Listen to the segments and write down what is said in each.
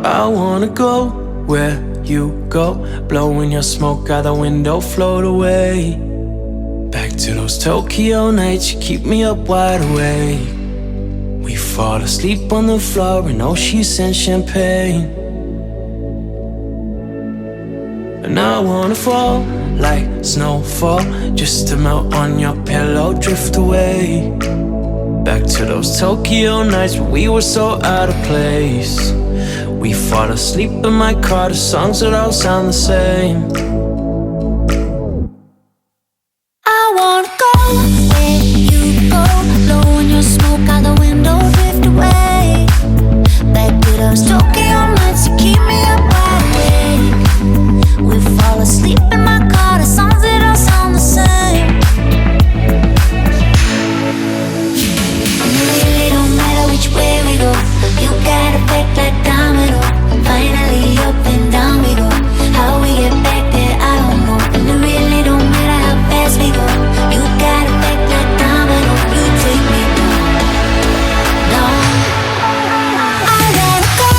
I wanna go where you go, blowing your smoke out the window, float away. Back to those Tokyo nights, you keep me up wide awake. We fall asleep on the floor in Oshis and champagne. And I wanna fall like snowfall, just to melt on your pillow, drift away. Back to those Tokyo nights when we were so out of place. We fall asleep in my car, the songs would all sound the same. I wanna go where you go, blowing your smoke out the window, drift away. Back to those Tokyo nights, you keep me up wide awake. We fall asleep in my car, the songs that all sound the same. And it really don't matter which way we go, you got it back like domino. Finally up and down we go. How we get back there, I don't know. And it really don't matter how fast we go, you got it back like domino. You take me down, down. I wanna go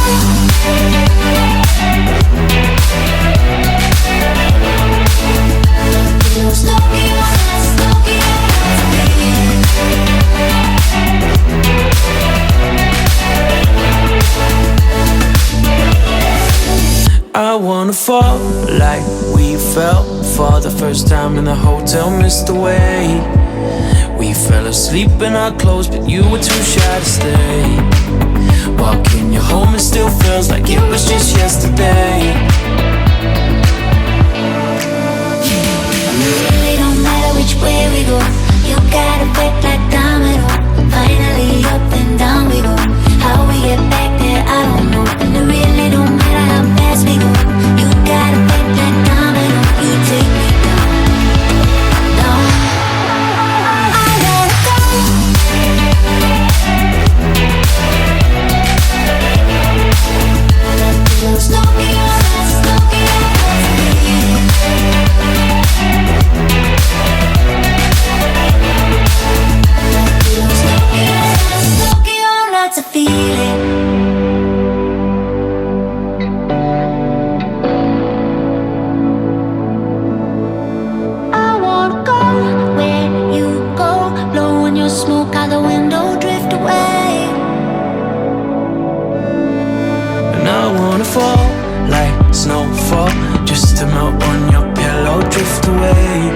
those Tokyo nights, Tokyo I wanna fall like we fell for the first time in the hotel, missed the way. We fell asleep in our clothes, but you were too shy to stay. Walking you home, it still feels like it was just yesterday. It really don't matter which way we go, you got it back like domino. Finally up and down we go. How we get back there, I don't know. And it really don't matter how fast we go, you got it back like domino. You take me down, down. I wanna go those Tokyo nights, Tokyo Tokyo nights, a feeling. I wanna go where you go, blowing your smoke out the window, drift away. And I wanna fall like snowfall, just to melt on your pillow, drift away.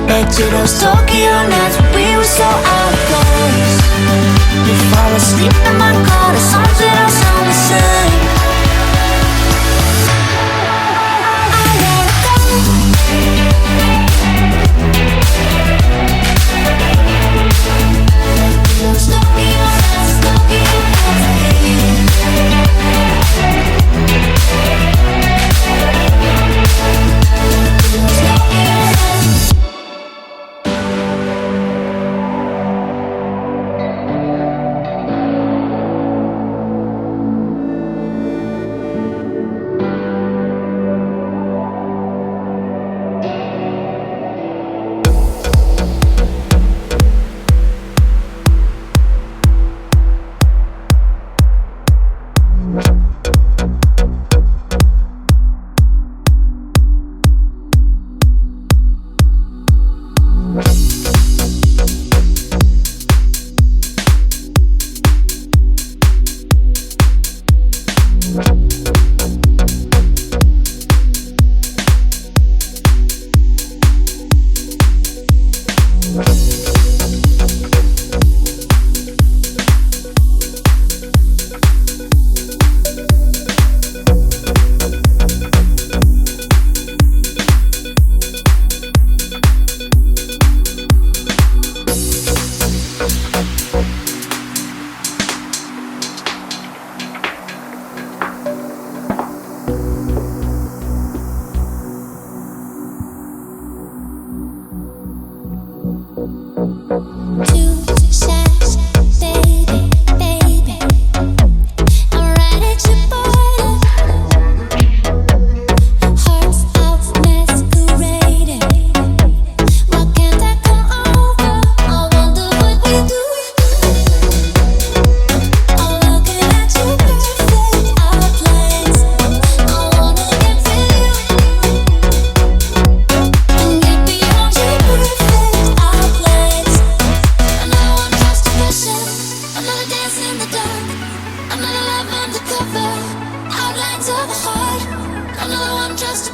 Back to those Tokyo nights when we were so out of place. We fall asleep in my car, the songs that all sound the same. I wanna go those Tokyo nights, Tokyo nights.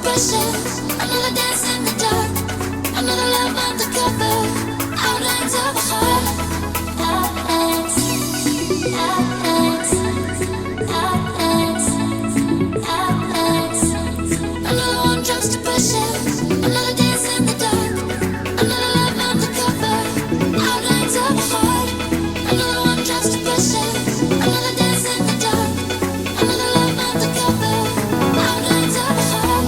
push it. Another dance in the dark. Another love undercover. Outlines of a heart. Outlines. Outlines. Outlines. Outlines. Another one drops to push it. Another dance in the dark. Another love undercover. Outlines of a heart. Another one drops to push it. Another dance in the dark. Another love undercover. Outlines of a heart.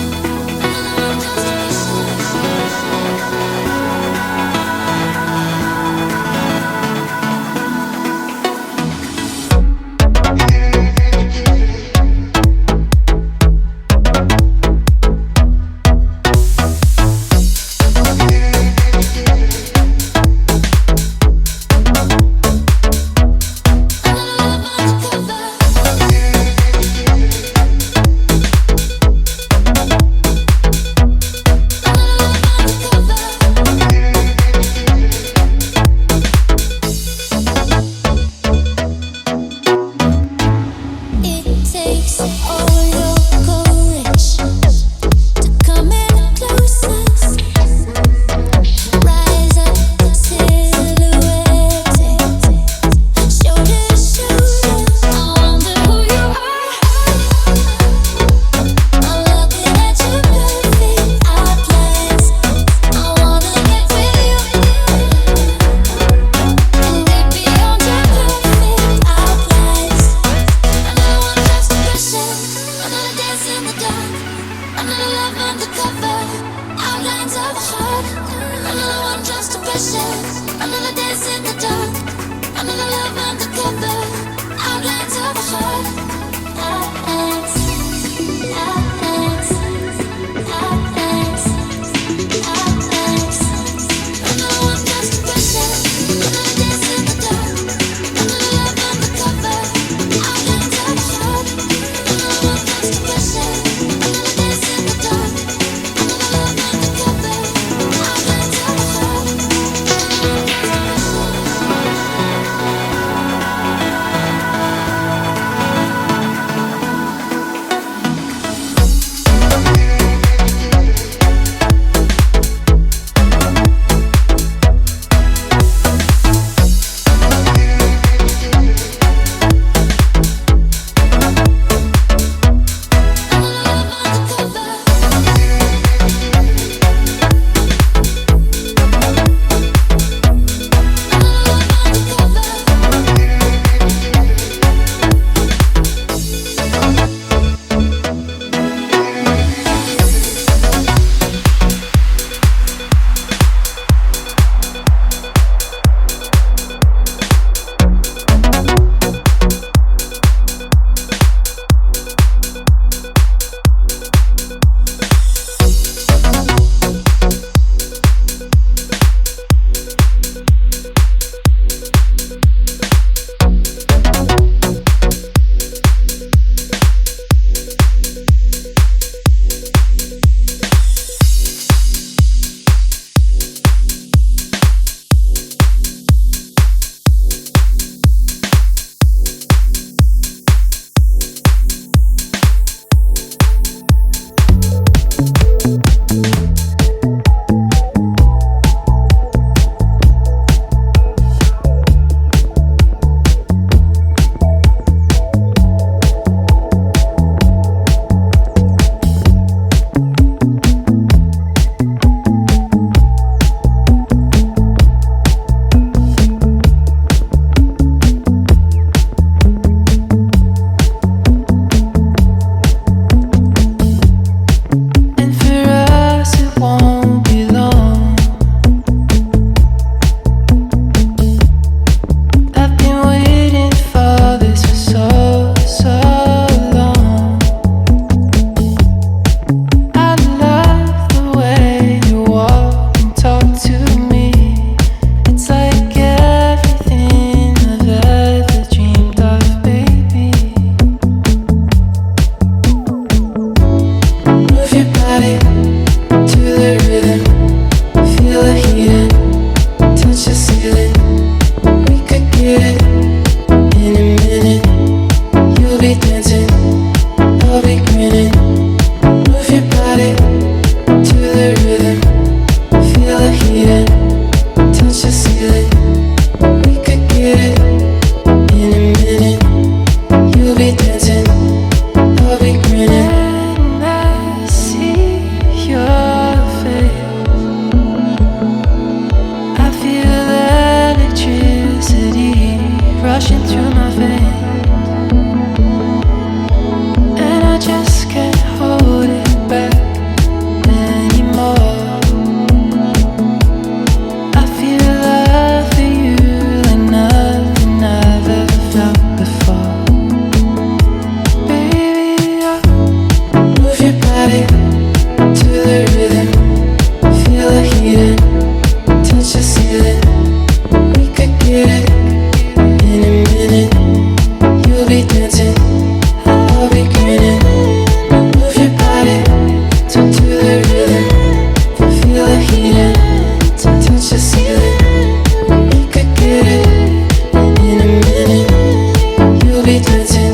dancing,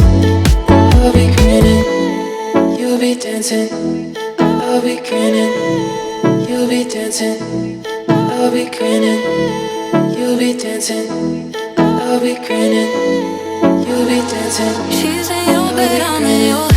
I'll be grinning. You'll be dancing, I'll be grinning. You'll be dancing, I'll be grinning. You'll be dancing, I'll be grinning. You'll be dancing. She's in your bed, I'm in your